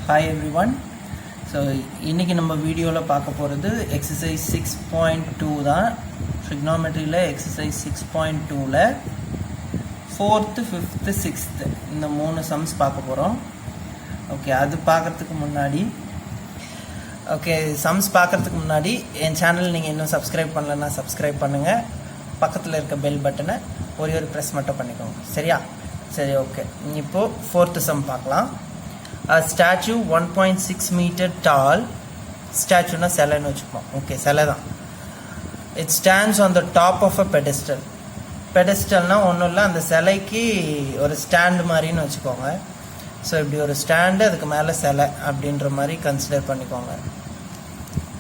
Hi everyone. So இன்னைக்கு நம்ம வீடியோல பார்க்க போறது exercise 6.2 தான். Trigonometryல exercise 6.2ல 4th 5th 6th இந்த மூணு sums பார்க்க போறோம். ஓகே, அது பார்க்கிறதுக்கு முன்னாடி என் சேனல் நீங்க இன்னும் சப்ஸ்கிரைப் பண்ணலன்னா சப்ஸ்கிரைப் பண்ணுங்க. பக்கத்துல இருக்க பெல் பட்டனை ஒரு பிரஸ் மட்டும் பண்ணிக்கோங்க. சரியா? சரி, ஓகே. இப்போ 4th sum பார்க்கலாம். A statue 1.6 meter tall. Statue na sela nu vechukkom. Okay, sela da. It stands on the top of a pedestal. Pedestal na onnu illa and selaikku or stand mari nu vechukonga. So இப்படி ஒரு stand அதுக்கு மேல sela அப்படின்ற மாதிரி consider பண்ணிக்கோங்க.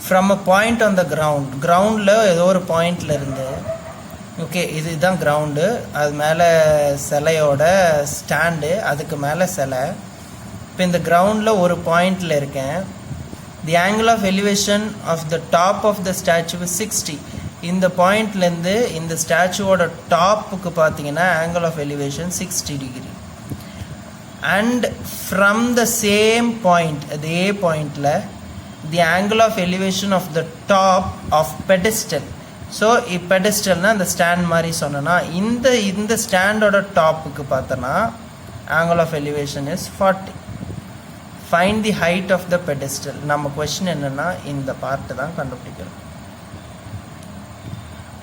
From a point on the ground. Groundல ஏதோ ஒரு பாயிண்ட்ல இருந்து ஓகே, இதுதான் கிரவுண்டு, அது மேல சிலையோட ஸ்டாண்டு, அதுக்கு மேல சிலை. இப்போ இந்த கிரவுண்டில் ஒரு பாயிண்டில் இருக்கேன். The angle of elevation of the top of the statue 60. இந்த பாயிண்ட்லேருந்து இந்த ஸ்டாச்சுவோட டாப்புக்கு பார்த்தீங்கன்னா angle of elevation 60 degree. And from the same point, அதே பாயிண்டில் the angle of elevation of the top of pedestal. So பெடஸ்டல்னால் அந்த ஸ்டாண்ட் மாதிரி சொன்னோன்னா இந்த ஸ்டாண்டோட டாப்புக்கு பார்த்தோன்னா angle of elevation is 40. Find the height of the pedestal. நம்ம கொஸ்டின் என்னென்னா இந்த பார்ட்டு தான் கண்டுபிடிக்கணும்.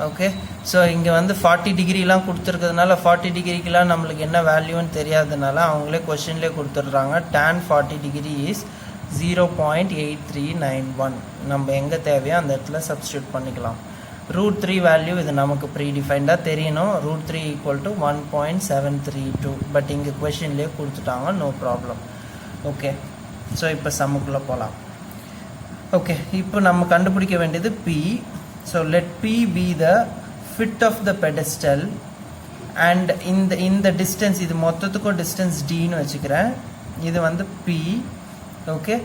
ஓகே, ஸோ இங்கே வந்து 40 டிகிரிலாம் கொடுத்துருக்கிறதுனால 40 டிகிரிக்கெலாம் நம்மளுக்கு என்ன வேல்யூன்னு தெரியாததுனால அவங்களே கொஸ்டின்லேயே கொடுத்துட்றாங்க. tan 40 degree is 0.8391. நம்ம எங்கே தேவையோ அந்த இடத்துல சப்ஸ்டியூட் பண்ணிக்கலாம். √3 வேல்யூ இது நமக்கு ப்ரீடிஃபைண்டாக தெரியணும். √3 = 1.732. பட் இங்கே கொஸ்டின்லேயே கொடுத்துட்டாங்க, நோ ப்ராப்ளம். ஓகே, ஸோ இப்போ சம்முக்குள்ளே போகலாம். ஓகே, இப்போ நம்ம கண்டுபிடிக்க வேண்டியது P. So let P be the fit of the pedestal and இந்த டிஸ்டன்ஸ், இது மொத்தத்துக்கும் டிஸ்டன்ஸ் டின்னு வச்சுக்கிறேன். இது வந்து P. ஓகே,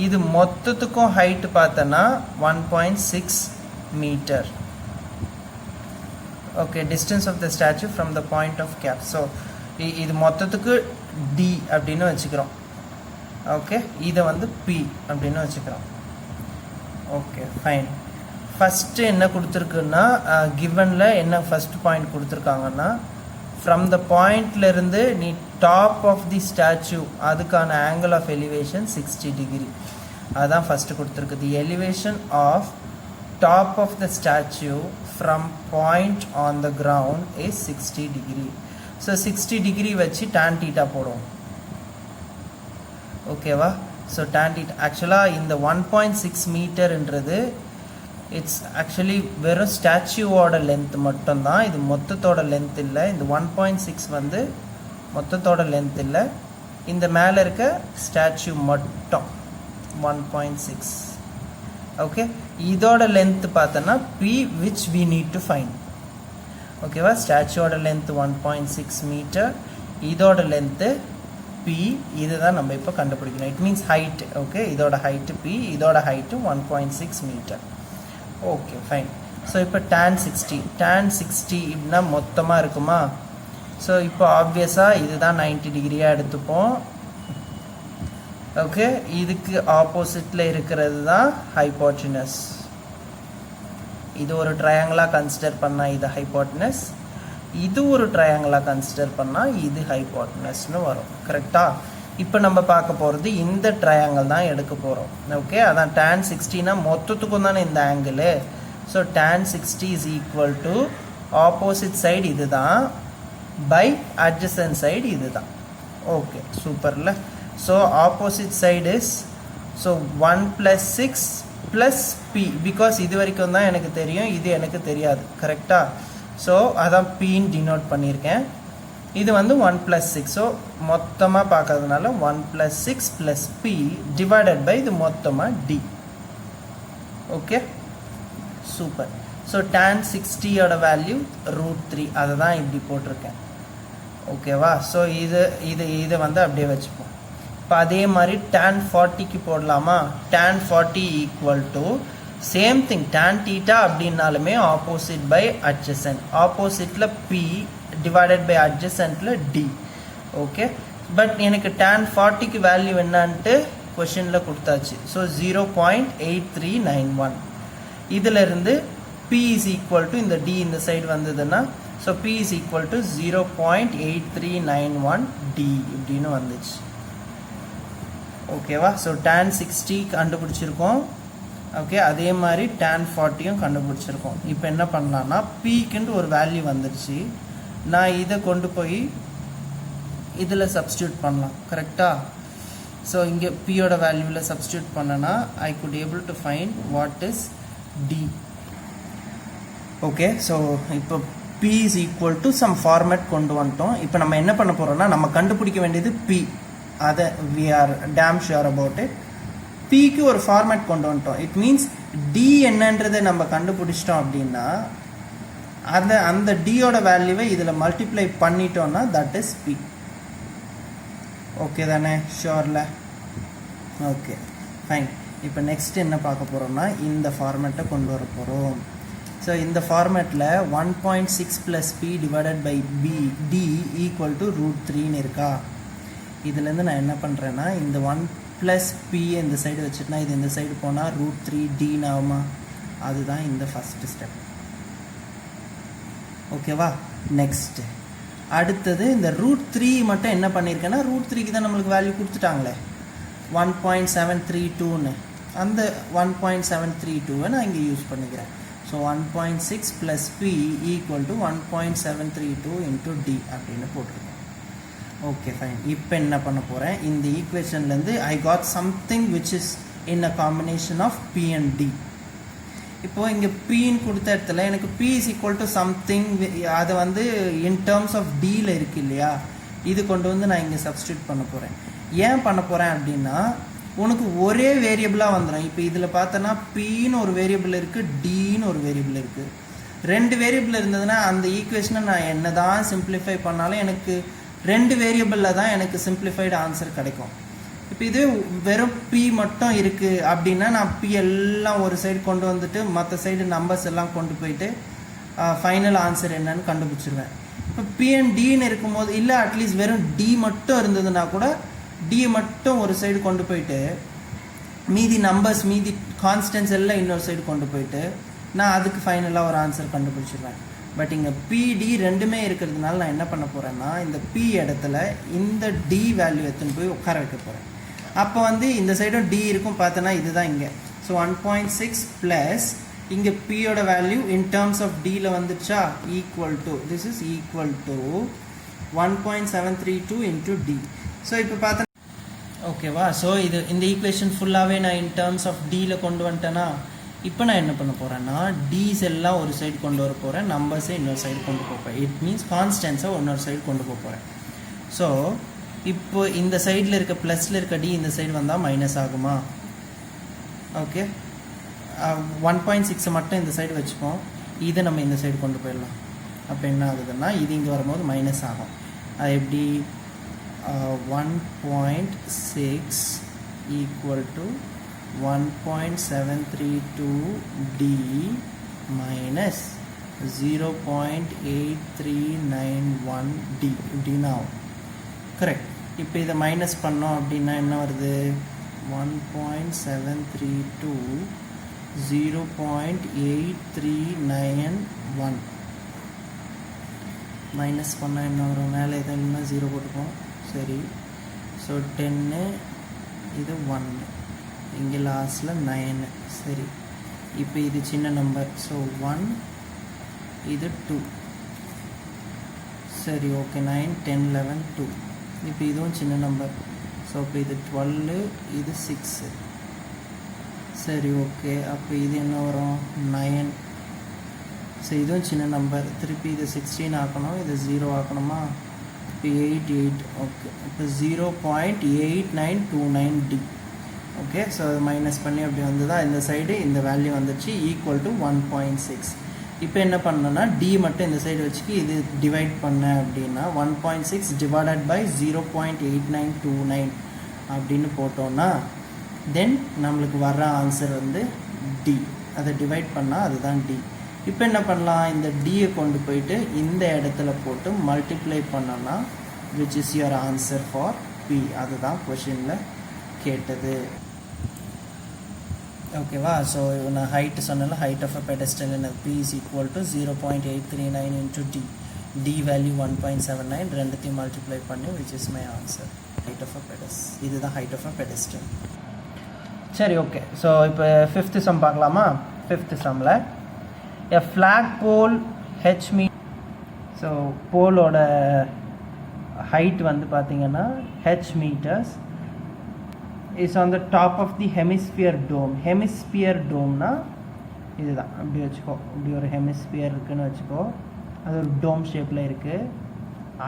இது மொத்தத்துக்கும் ஹைட்டு பார்த்தோன்னா 1.6 metre. Okay, distance of the statue from the point of cap. So இது மொத்தத்துக்கு D அப்படின்னு வச்சுக்கிறோம். ஓகே, இதை வந்து P அப்படின்னு வச்சுக்கிறோம். Okay, fine. ஃபஸ்ட்டு என்ன கொடுத்துருக்குன்னா கிவனில் என்ன ஃபஸ்ட் பாயிண்ட் கொடுத்துருக்காங்கன்னா ஃப்ரம் த பாயிண்ட்லேருந்து நீ டாப் ஆஃப் தி ஸ்டாச்சு அதுக்கான ஆங்கிள் ஆஃப் எலிவேஷன் 60 டிகிரி. அதுதான் ஃபஸ்ட்டு கொடுத்துருக்கு. The elevation of top of the statue from point on the ground is 60 degree. So 60 degree வச்சு tan θ போடுவோம். ஓகேவா? ஸோ tan θ ஆக்சுவலாக இந்த 1.6 மீட்டர்ன்றது இட்ஸ் ஆக்சுவலி வெறும் ஸ்டாச்சுவோட லென்த் மட்டும்தான், இது மொத்தத்தோட லென்த் இல்லை. இந்த 1.6 வந்து மொத்தத்தோட லென்த் இல்லை, இந்த மேலே இருக்க ஸ்டாச்சு மட்டும் 1.6. ஓகே, இதோட லென்த் பார்த்தோன்னா P which we need to find. ஓகேவா? ஸ்டாச்சுவோட லென்த் 1.6 மீட்டர், இதோட லென்த்து P. இதுதான் நம்ம இப்போ கண்டுபிடிக்கணும். It means height. ஓகே, இதோட ஹைட்டு P, இதோட height 1.6 metre. Okay, fine. So இப்போ tan 60 இப்படின்னா மொத்தமாக இருக்குமா? ஸோ இப்போ ஆப்வியஸாக இதுதான் 90 டிகிரியாக எடுத்துப்போம். ஓகே, இதுக்கு ஆப்போசிட்டில் இருக்கிறது தான் ஹைப்போட்டனஸ். இது ஒரு ட்ரையாங்கிளாக கன்சிடர் பண்ணால் இது ஹைப்போட்டனஸ், இது ஒரு ட்ரையாங்கிளாக கன்சிடர் பண்ணால் இது ஹைப்போட்டனஸ்னு வரும். கரெக்டாக? இப்போ நம்ம பார்க்க போகிறது இந்த ட்ரையாங்கிள் தான் எடுக்க போகிறோம். ஓகே, அதான் tan 60னா மொத்தத்துக்கும் தானே இந்த angle. So tan 60 is equal to opposite side இது தான் பை அட்ஜசன்ட் சைடு இது தான். ஓகே, சூப்பர்ல. So opposite side is 1 + 6 + P. Because இது வரைக்கும் தான் எனக்கு தெரியும், இது எனக்கு தெரியாது. கரெக்டாக? ஸோ அதான் Pன்னு டினோட் பண்ணியிருக்கேன். இது வந்து 1 + 6. ஸோ மொத்தமாக பார்க்கறதுனால 1 + 6 + P டிவைடட் பை இது மொத்தமாக D. Okay, super. So tan 60யோட வேல்யூ √3. அதை தான் இப்படி போட்டிருக்கேன். ஓகேவா? ஸோ இதை வந்து அப்படியே வச்சுப்போம். இப்போ அதே மாதிரி tan 40க்கு போடலாமா? tan 40 = same thing. tan θ அப்படின்னாலுமே ஆப்போசிட் பை அட்ஜசன்ட். ஆப்போசிட்டில் P டிவைடட் பை அட்ஜசன்ட்டில் D. ஓகே, பட் எனக்கு tan 40க்கு வேல்யூ என்னன்ட்டு கொஷினில் கொடுத்தாச்சு. ஸோ 0.8391. இதிலிருந்து P is equal to இந்த D இந்த சைடு வந்ததுன்னா so P is equal to 0.8391 D இப்படின்னு வந்துச்சு. ஓகேவா? ஸோ tan 60 கண்டுபிடிச்சிருக்கோம். ஓகே, அதே மாதிரி tan 40யும் கண்டுபிடிச்சிருக்கோம். இப்போ என்ன பண்ணலான்னா Pக்குன்ட்டு ஒரு வேல்யூ வந்துடுச்சு. நான் இதை கொண்டு போய் இதில் சப்ஸ்டியூட் பண்ணலாம். கரெக்டாக? ஸோ இங்கே பியோட வேல்யூவில் சப்ஸ்டியூட் பண்ணனா I could able to find what is D. Okay, so இப்போ P is equal to some format கொண்டு வந்துட்டோம். இப்போ நம்ம என்ன பண்ண போகிறோம்னா நம்ம கண்டுபிடிக்க வேண்டியது பி. அதை we are damn sure about it. பிக்கு ஒரு ஃபார்மேட் கொண்டு வந்துட்டோம். இட் மீன்ஸ் டி என்னன்றதை நம்ம கண்டுபிடிச்சிட்டோம் அப்படின்னா அந்த டியோட வேல்யூவை இதில் மல்டிப்ளை பண்ணிட்டோம்னா தட் இஸ் பி. ஓகே தானே? ஷோரில்? Okay, fine. இப்போ நெக்ஸ்ட் என்ன பார்க்க போகிறோம்னா இந்த ஃபார்மேட்டை கொண்டு வர போகிறோம். ஸோ இந்த ஃபார்மேட்டில் 1.6 + p divided by d equal to √3ன்னு இருக்கா? இதுலேருந்து நான் என்ன பண்ணுறேன்னா இந்த 1 + p இந்த சைடு வச்சுட்டுனா இது இந்த சைடு போனால் √3d ஆகுமா? அதுதான் இந்த ஃபஸ்ட்டு ஸ்டெப். ஓகேவா? நெக்ஸ்ட்டு அடுத்தது இந்த √3 மட்டும் என்ன பண்ணியிருக்கேன்னா √3க்கு தான் நம்மளுக்கு வேல்யூ கொடுத்துட்டாங்களே 1.732ன்னு. அந்த 1.732 நான் இங்கே யூஸ் பண்ணிக்கிறேன். So 1.6 + p equal to 1.732 × d அப்படின்னு போட்டிருக்கேன். Okay, fine. இப்போ என்ன பண்ண போகிறேன், இந்த ஈக்குவேஷன்லேருந்து I got something which is in a combination of p and d. இப்போது இங்கே பின்னு கொடுத்த இடத்துல எனக்கு p is equal to something, அதை வந்து இன் டேர்ம்ஸ் ஆஃப் டியில் இருக்குது இல்லையா, இது கொண்டு வந்து நான் இங்கே சப்ஸ்டியூட் பண்ண போகிறேன். ஏன் பண்ண போகிறேன் அப்படின்னா உனக்கு ஒரே வேரியபிளாக வந்துடும். இப்போ இதில் பார்த்தோன்னா பின்னு ஒரு வேரியபிள் இருக்குது, டின்னு ஒரு வேரியபிள் இருக்குது. 2 வேரியபிள் இருந்ததுன்னா அந்த ஈக்குவேஷனை நான் என்ன தான் சிம்பிளிஃபை பண்ணாலும் எனக்கு 2 வேரியபிளில் தான் எனக்கு சிம்பிளிஃபைடு ஆன்சர் கிடைக்கும். இப்போ இது வெறும் பி மட்டும் இருக்குது அப்படின்னா நான் பி எல்லாம் ஒரு சைடு கொண்டு வந்துட்டு மற்ற சைடு நம்பர்ஸ் எல்லாம் கொண்டு போயிட்டு ஃபைனல் ஆன்சர் என்னன்னு கண்டுபிடிச்சிருவேன். இப்போ பி அண்ட் டின்னு இருக்கும்போது இல்லை அட்லீஸ்ட் வெறும் டி மட்டும் இருந்ததுன்னா கூட டி மட்டும் ஒரு சைடு கொண்டு போயிட்டு மீதி நம்பர்ஸ் மீதி கான்ஸ்டன்ஸ் எல்லாம் இன்னொரு சைடு கொண்டு போயிட்டு நான் அதுக்கு ஃபைனலாக ஒரு ஆன்சர் கண்டுபிடிச்சிருவேன். பட் இங்கே பிடி ரெண்டுமே இருக்கிறதுனால நான் என்ன பண்ண போகிறேன்னா இந்த பி இடத்துல இந்த டி வேல்யூ எடுத்துன்னு போய் உட்கார வைக்க போகிறேன். அப்போ வந்து இந்த சைடும் டி இருக்கும் பார்த்தோன்னா இதுதான் இங்கே. ஸோ 1.6 ப்ளஸ் இங்கே பியோட வேல்யூ இன் டேர்ம்ஸ் ஆஃப் டியில் வந்துச்சா equal to this is equal to 1.732 × d. So இப்போ பார்த்தா ஓகேவா? ஸோ இது இந்த ஈக்குவேஷன் ஃபுல்லாகவே நான் இன் டேர்ம்ஸ் ஆஃப் டியில் கொண்டு வந்துட்டேன்னா இப்போ நான் என்ன பண்ண போகிறேன்னா டீஸ் எல்லாம் ஒரு சைடு கொண்டு வர போகிறேன், நம்பர்ஸை இன்னொரு சைடு கொண்டு போகிறேன். இட் மீன்ஸ் கான்ஸ்டன்ஸை இன்னொரு சைடு கொண்டு போகிறேன். ஸோ இப்போ இந்த சைடில் இருக்க ப்ளஸில் இருக்க டி இந்த சைடு வந்தால் மைனஸ் ஆகுமா? ஓகே, 1.6 மட்டும் இந்த சைடு வச்சுப்போம், இதை நம்ம இந்த சைடு கொண்டு போயிடலாம். அப்போ என்ன ஆகுதுன்னா இது இங்கே வரும்போது மைனஸ் ஆகும். அது எப்படி 1.6 equal to 1.732d minus 0.8391d இப்படின்னா ஆகும். கரெக்ட். இப்போ இதை மைனஸ் பண்ணோம் அப்படின்னா என்ன வருது? 1.732 0.8391 மைனஸ் பண்ணால் என்ன வரும்? மேலே எதுனா 0 போட்டுப்போம். சரி, ஸோ 10 இது 1 இங்கே லாஸ்ட்டில் 9. சரி, இப்போ இது சின்ன நம்பர். ஸோ 1 இது 2. சரி, ஓகே, 9 10 11 2. இப்போ இதுவும் சின்ன நம்பர். ஸோ இப்போ இது 12 இது 6. சரி, ஓகே, அப்போ இது என்ன வரும்? 9. ஸோ இதுவும் சின்ன நம்பர். திருப்பி இது 16 ஆக்கணும், இது 0 ஆக்கணுமா? இப்போ 8. ஓகே, இப்போ 0.8929d. ஓகே, ஸோ அது மைனஸ் பண்ணி அப்படி வந்து தான் இந்த சைடு இந்த வேல்யூ வந்துச்சு ஈக்குவல் டு 1.6. இப்போ என்ன பண்ணணும்னா டி மட்டும் இந்த சைடு வச்சுக்கி இது டிவைட் பண்ண அப்படின்னா 1.6 டிவைடட் பை 0.8929 அப்படின்னு போட்டோன்னா தென் நம்மளுக்கு வர்ற ஆன்சர் வந்து டி. அதை டிவைட் பண்ணால் அதுதான் டி. இப்போ என்ன பண்ணலாம்? இந்த டியை கொண்டு போயிட்டு இந்த இடத்துல போட்டு மல்டிப்ளை பண்ணோன்னா which is your answer for P. அதுதான் கொஷினில் கேட்டது. ஓகேவா? ஸோ நான் ஹைட்டு சொன்னால ஹைட் ஆஃப் அ பெடஸ்டல் என்னது p is equal to 0.839 into d. d value 1.79, ரெண்டுத்தையும் மல்டிப்ளை பண்ணி which is my answer. Height of a pedestal, இதுதான் ஹைட் ஆஃப் அ பெடஸ்டல். சரி, ஓகே. ஸோ இப்போ 5th சம் பார்க்கலாமா? 5th சம்மில் a flag pole h மீ, so போலோட height வந்து பார்த்தீங்கன்னா h meters is on the top of the hemisphere dome. hemisphere domeனா இதுதான், அப்படி வச்சுக்கோ. இப்படி ஒரு ஹெமிஸ்பியர் இருக்குன்னு வச்சுக்கோ, அது ஒரு டோம் ஷேப்பில் இருக்குது.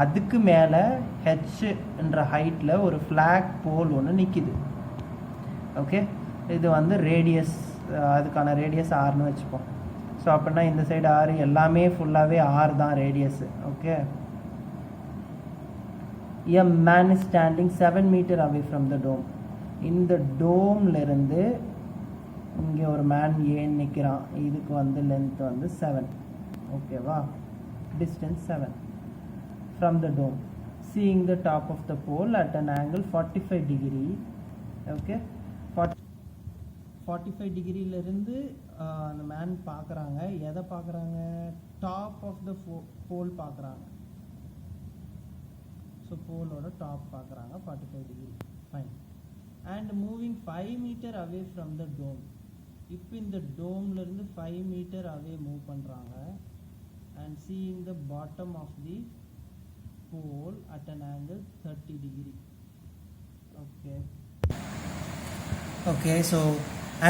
அதுக்கு மேலே ஹெச்ன்ற ஹைட்டில் ஒரு ஃப்ளாக் போல் ஒன்று நிற்கிது. ஓகே, இது வந்து ரேடியஸ், அதுக்கான ரேடியஸ் ஆர்னு வச்சுப்போம். ஸோ அப்படின்னா இந்த சைடு ஆர், எல்லாமே ஃபுல்லாகவே ஆர் தான் radius. Okay, a man is standing 7 meter away from the dome. இந்த டோம்லேருந்து இங்கே ஒரு மேன் ஏன் நிற்கிறான். இதுக்கு வந்து லென்த் வந்து 7. ஓகேவா? Distance 7 from the dome. Seeing the top of the pole at an angle 45 degree. Okay, 45 டிகிரியிலேருந்து அந்த மேன் பார்க்குறாங்க. எதை பார்க்குறாங்க? டாப் ஆஃப் த போல் பார்க்குறாங்க. ஸோ போலோட டாப் பார்க்குறாங்க 45 degree. Fine. And moving 5 meter away from the dome. இப்போ இந்த டோம்லேருந்து 5 meter அவே மூவ் பண்ணுறாங்க. And seeing the bottom of the pole at an angle 30 degree. Okay, okay. So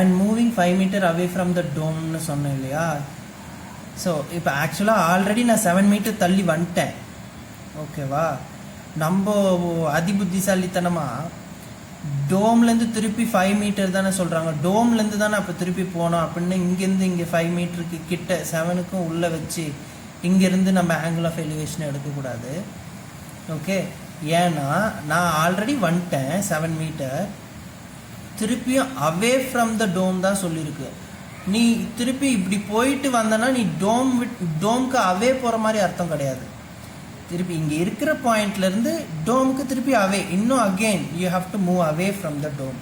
and moving 5 meter away from the டோம்னு சொன்னேன் இல்லையா? So இப்போ ஆக்சுவலாக already நான் 7 meter தள்ளி வந்துட்டேன். ஓகேவா? நம்ம அதிபுத்திசாலித்தனமாக டோம்லேருந்து திருப்பி 5 meter தானே சொல்கிறாங்க. டோம்லேருந்து தானே அப்போ திருப்பி போனோம் அப்படின்னு இங்கேருந்து இங்கே 5 meterக்கு கிட்ட 7க்கும் உள்ளே வச்சு இங்கேருந்து நம்ம ஆங்கிள் ஆஃப் எலிவேஷன் எடுக்கக்கூடாது. ஓகே, ஏன்னா நான் ஆல்ரெடி வந்துட்டேன் 7 meter. திருப்பியும் அவே ஃப்ரம் த டோம் தான் சொல்லியிருக்கு. நீ திருப்பி இப்படி போயிட்டு வந்தனா நீ டோம்க்கு அவே போகிற மாதிரி அர்த்தம் கிடையாது. திருப்பி இங்கே இருக்கிற பாயிண்ட்லேருந்து டோமுக்கு திருப்பி அவே, இன்னும் again you have to move away from the dome.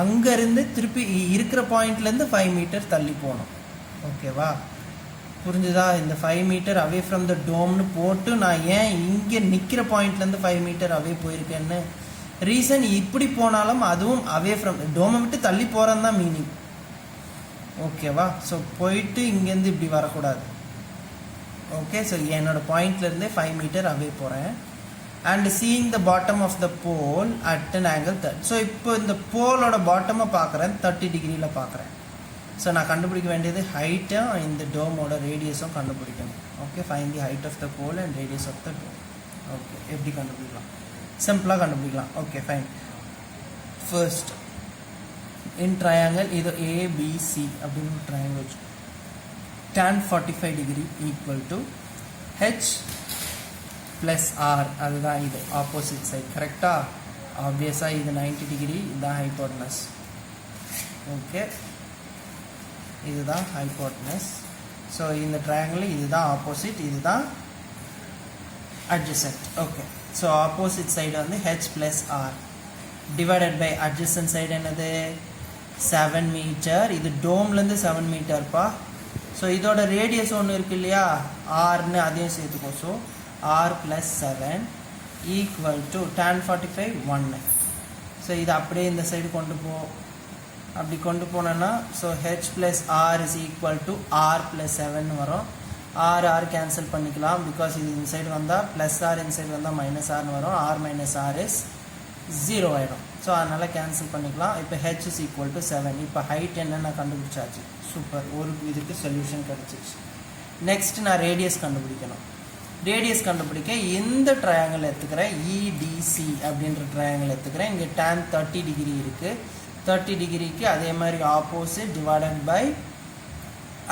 அங்கேருந்து திருப்பி இருக்கிற பாயிண்ட்லேருந்து 5 meter தள்ளி போகணும். ஓகேவா? புரிஞ்சுதா? இந்த 5 meter அவே ஃப்ரம் த டோம்னு போட்டு நான் ஏன் இங்கே நிற்கிற பாயிண்ட்லேருந்து 5 meter அவே போயிருக்கேன்னு ரீசன். இப்படி போனாலும் அதுவும் அவே ஃப்ரம் டோமை விட்டு தள்ளி போகிறன்னு தான் மீனிங். ஓகேவா? ஸோ போயிட்டு இங்கேருந்து இப்படி வரக்கூடாது. ஓகே, ஸோ என்னோடய பாயிண்ட்லேருந்தே 5 meter அவே போகிறேன். And seeing the bottom of the pole at an angle 30. So இப்போ இந்த போலோட பாட்டமை பார்க்குறேன், 30 டிகிரியில் பார்க்குறேன். ஸோ நான் கண்டுபிடிக்க வேண்டியது ஹைட்டும் இந்த டோமோட ரேடியஸும் கண்டுபிடிக்கணும். Okay, find the height of the pole and radius of the dome. Okay, எப்படி கண்டுபிடிக்கலாம்? சிம்பிளாக கண்டுபிடிக்கலாம். Okay, fine. First in triangle இது ABC அப்படின்னு ட்ரையாங்கிள் வச்சு tan 45 degree equal to H plus R. அதுதான் இது ஆப்போசிட் சைட். கரெக்டாக? ஆப்வியஸாக இது 90 degree. இதுதான் ஹைப்போட்டனஸ். ஓகே, இதுதான் ஹைப்போட்டனஸ். ஸோ இந்த ட்ரையாங்கிள் இதுதான் ஆப்போசிட், இதுதான் adjacent. Okay, so opposite side வந்து H plus R divided by adjacent side என்னது 7 meter. இது டோம்லேருந்து 7 meterப்பா. ஸோ இதோட ரேடியஸ் ஒன்று இருக்கு இல்லையா, ஆர்னு, அதையும் சேர்த்துக்கோ. So R plus 7 equal to tan 45 1. So இது அப்படியே இந்த சைடு கொண்டு போ. அப்படி கொண்டு போனோன்னா so H plus R is equal to R plus 7 வரும். ஆர் கேன்சல் பண்ணிக்கலாம், பிகாஸ் இது இந்த சைடு வந்தால் ப்ளஸ் ஆர், இந்த சைடு வந்தால் மைனஸ் ஆர்னு வரும். ஆர் மைனஸ் ஆர் இஸ் 0 ஆகிடும். ஸோ அதனால் கேன்சல் பண்ணிக்கலாம். இப்போ ஹெச் இஸ் ஈக்குவல் டு 7. இப்போ ஹைட் என்னென்ன கண்டுபிடிச்சாச்சு. சூப்பர், ஒரு இதுக்கு சொல்யூஷன் கிடச்சிச்சு. நெக்ஸ்ட் நான் ரேடியஸ் கண்டுபிடிக்கணும். ரேடியஸ் கண்டுபிடிக்க இந்த ட்ரையாங்கிள் எடுத்துக்கிறேன், இடிசி அப்படின்ற ட்ரையாங்கிள் எடுத்துக்கிறேன். இங்கே tan 30 degree இருக்குது. 30 டிகிரிக்கு அதே மாதிரி ஆப்போசிட் டிவைடட் பை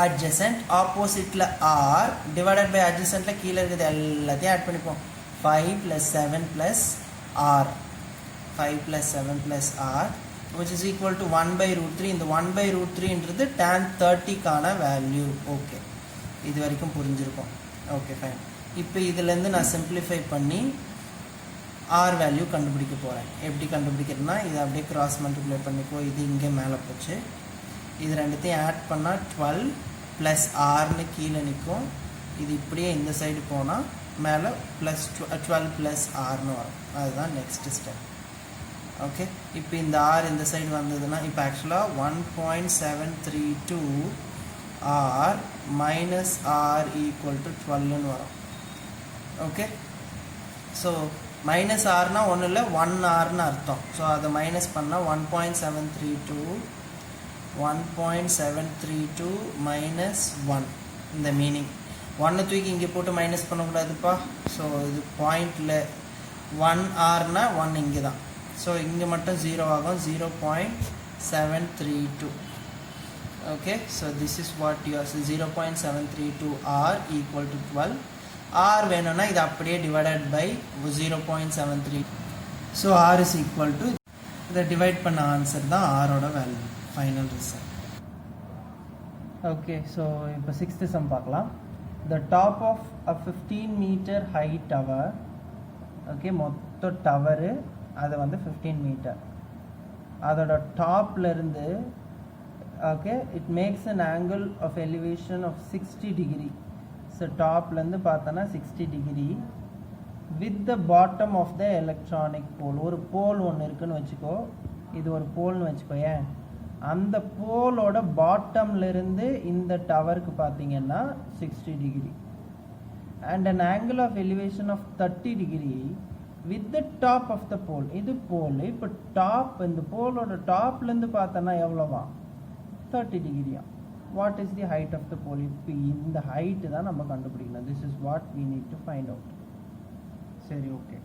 அட்ஜசன்ட். ஆப்போசிட்டில் ஆர் டிவைடட் பை அட்ஜசன்ட்டில் கீழே இருக்கிறது எல்லாத்தையும் ஆட் பண்ணிப்போம். 5 + 7 + r. 5 + 7 + r which is equal to 1/√3. இந்த 1/√3ன்றது tan 30க்கான வேல்யூ. ஓகே, இது வரைக்கும் புரிஞ்சிருக்கும். Okay, fine. இப்போ இதுலேருந்து நான் சிம்பிளிஃபை பண்ணி ஆர் வேல்யூ கண்டுபிடிக்க போகிறேன். எப்படி கண்டுபிடிக்கிறதுனா இதை அப்படியே கிராஸ் மல்டிப்ளை பண்ணிக்கோ. இது இங்கே மேலே போச்சு. இது ரெண்டுத்தையும் ஆட் பண்ணால் 12 ப்ளஸ் ஆர்னு கீழே நிற்கும். இது இப்படியே இந்த சைடு போனால் மேலே ப்ளஸ் 12 ப்ளஸ் ஆர்னு வரும். அதுதான் நெக்ஸ்ட் ஸ்டெப். ஓகே, இப்போ இந்த ஆர் இந்த சைடு வந்ததுன்னா இப்போ ஆக்சுவலாக 1.732 R minus R equal to 12ன்னு வரும். ஓகே, ஸோ மைனஸ் ஆர்னா ஒன்றும் இல்லை 1 ஆர்னு அர்த்தம். ஸோ அதை மைனஸ் பண்ணால் 1.732 மைனஸ் 1 இந்த மீனிங். 1 தூக்கி இங்கே போட்டு மைனஸ் பண்ணக்கூடாதுப்பா. ஸோ இது பாயிண்டில் 1 ஆர்னா 1 இங்கே தான். ஸோ இங்கே மட்டும் 0 ஆகும். 0.732. Okay, so this is what you are 0.732 R equal to 12. R வேணும்னா இது அப்படியே divided by 0.73. So R is equal to இதை டிவைட் பண்ண ஆன்சர் தான் ஆரோட value, final result. Okay, so இப்போ 6th சம் பார்க்கலாம். The top of a 15 meter high tower. Okay, மொத்த டவரு அது வந்து 15 மீட்டர். அதோட டாப்லேருந்து okay it makes an angle of elevation of 60 degree. So டாப்லேருந்து பார்த்தோன்னா 60 degree with the bottom of the electronic pole. ஒரு pole ஒன்று இருக்குன்னு வச்சுக்கோ, இது ஒரு போல்னு வச்சுக்கோ. ஏன் அந்த போலோட பாட்டம்லேருந்து இந்த டவருக்கு பார்த்தீங்கன்னா 60 degree and an angle of elevation of 30 degree with the top of the pole. இது போல். இப்போ டாப் இந்த போலோட டாப்லேருந்து பார்த்தோன்னா எவ்வளோவா? 30 டிகிரியா. What is the height of the pole? இப்போ இந்த ஹைட்டு தான் நம்ம கண்டுபிடிக்கணும். This is what we need to find out. சரி, okay.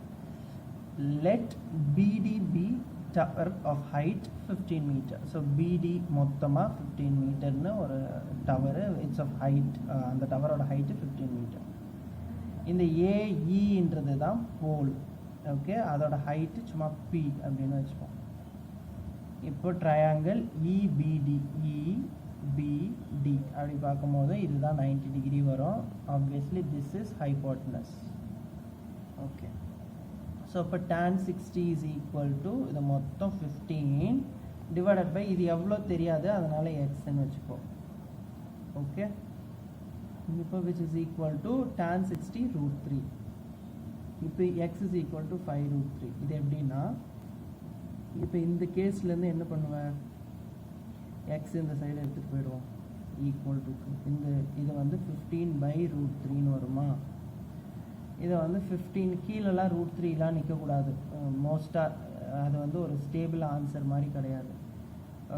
Let BD be tower of height 15 meter. So BD மொத்தமாக 15 மீட்டர்னு ஒரு டவரு. It's of height. அந்த டவரோட ஹைட்டு 15 மீட்டர். இந்த ஏஇன்றது தான் போல். ஓகே, அதோட ஹைட்டு சும்மா பி அப்படின்னு வச்சுப்போம். இப்போ ட்ரையாங்கிள் இபிடி EBD அப்படி பார்க்கும்போது இதுதான் 90 டிகிரி வரும். Obviously this is hypotenuse. Okay, so இப்போ tan 60 இஸ் ஈக்குவல் டு இது மொத்தம் 15 டிவைடட் பை இது எவ்வளோ தெரியாது, அதனால எக்ஸ்ன்னு வச்சுப்போம். ஓகே, இப்போ which is equal to tan 60 √3. இப்போ எக்ஸ் இஸ் ஈக்குவல் டு 5√3. இது எப்படின்னா இப்போ இந்த கேஸ்லேருந்து என்ன பண்ணுவேன், எக்ஸ் இந்த சைடு எடுத்துகிட்டு போயிடுவோம். ஈக்குவல் டு இந்த இது வந்து 15/√3ன்னு வருமா. இதை வந்து 15 கீழெல்லாம் √3லாம் நிற்கக்கூடாது மோஸ்ட்டாக. அது வந்து ஒரு ஸ்டேபிள் ஆன்சர் மாதிரி கிடையாது.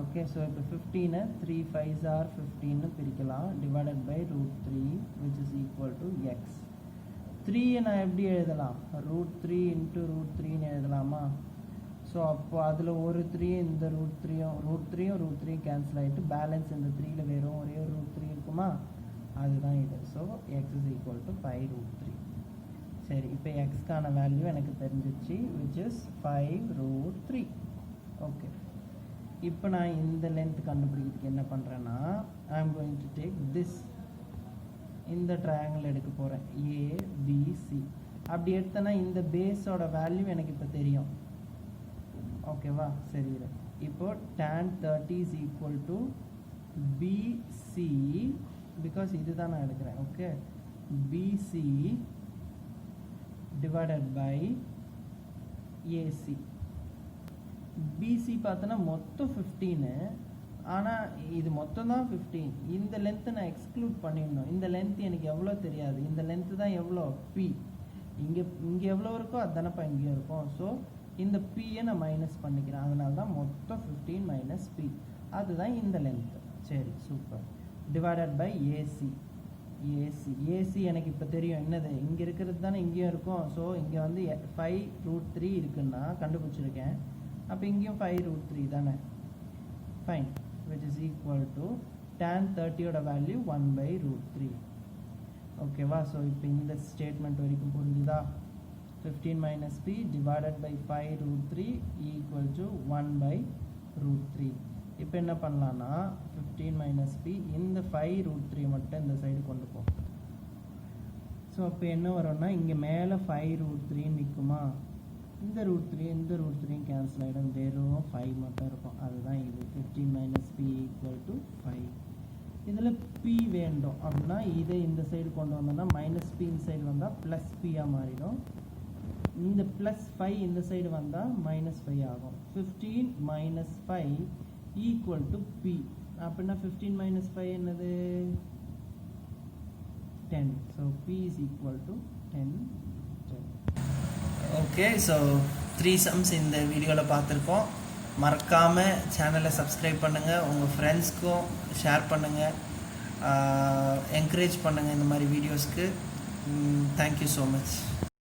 ஓகே, ஸோ இப்போ 15 3 5s are 15ன்னு பிரிக்கலாம். Divided by √3 which is equal to X. 3 நான் எப்படி எழுதலாம், √3 × √3ன்னு எழுதலாமா. ஸோ அப்போ அதில் ஒரு 3 இந்த √3யும் கேன்சல் ஆகிட்டு பேலன்ஸ் இந்த 3ல வெறும் ஒரே ஒரு √3 இருக்குமா, அதுதான் இது. So X is equal to 5√3. சரி, இப்போ எக்ஸ்க்கான வேல்யூ எனக்கு தெரிஞ்சிச்சு, விச் இஸ் 5√3. ஓகே, இப்போ நான் இந்த லென்த் கண்டுபிடிக்கிறதுக்கு என்ன பண்ணுறேன்னா, I am going to take this. இந்த ட்ரையாங்கிள் எடுக்க போகிறேன், ஏபிசி. அப்படி எடுத்தேன்னா இந்த பேஸோட வேல்யூ எனக்கு இப்போ தெரியும். ஓகேவா, சரி. இப்போ tan 30 is equal to BC, because இதுதான் நான் எடுக்கிறேன். Okay, BC divided by AC. BC பார்த்தோன்னா மொத்தம் 15, ஆனால் இது மொத்தம் தான் 15. இந்த லென்த்தை நான் எக்ஸ்க்ளூட் பண்ணிடணும். இந்த லென்த் எனக்கு எவ்வளோ தெரியாது. இந்த லென்த்து தான் எவ்வளோ, பி. இங்கே எவ்வளோ இருக்கோ அதுதானப்பா இங்கேயும் இருக்கும். ஸோ இந்த பியை நான் மைனஸ் பண்ணிக்கிறேன். அதனால தான் மொத்தம் 15 மைனஸ் பி, அதுதான் இந்த லென்த்து. சரி, super. Divided by AC. AC எனக்கு இப்போ தெரியும் என்னது, இங்கே இருக்கிறது தானே இங்கேயும் இருக்கும். ஸோ இங்கே வந்து 5√3 இருக்குன்னா கண்டுபிடிச்சிருக்கேன். அப்போ இங்கேயும் 5√3 தானே. Fine, which is equal to tan 30யோட வேல்யூ 1/√3. ஓகேவா, ஸோ இப்போ இந்த ஸ்டேட்மெண்ட் வரைக்கும் புரிஞ்சுதா. 15 minus p divided by 5√3 equal to 1/√3. இப்போ என்ன பண்ணலாம்னா 15 minus p இந்த 5√3 மட்டும் இந்த சைடு கொண்டு போ. ஸோ அப்போ என்ன வரும்னா இங்கே மேலே 5√3 நிற்குமா. இந்த ரூட் த்ரீ கேன்சல் ஆகிடும், வெறும் 5 மட்டும் இருக்கும். அதுதான் இது 15 மைனஸ் பி ஈக்குவல் டு 5. இதில் பி வேண்டும் அப்படின்னா இதை இந்த சைடு கொண்டு வந்தோம்னா மைனஸ் பி இந்த சைடு வந்தால் ப்ளஸ் பியாக மாறிடும். இந்த ப்ளஸ் 5 இந்த சைடு வந்தால் மைனஸ் 5 ஆகும். 15 மைனஸ் 5 ஈக்குவல் டு பி. அப்படின்னா 15 மைனஸ் 5 என்னது 10. So B is equal to 10. Okay, so 3 sums இந்த வீடியோவில் பார்த்துருக்கோம். மறக்காமல் சேனலை சப்ஸ்கிரைப் பண்ணுங்கள், உங்கள் ஃப்ரெண்ட்ஸ்க்கும் ஷேர் பண்ணுங்கள், என்கரேஜ் பண்ணுங்கள் இந்த மாதிரி வீடியோஸ்க்கு. Thank you so much.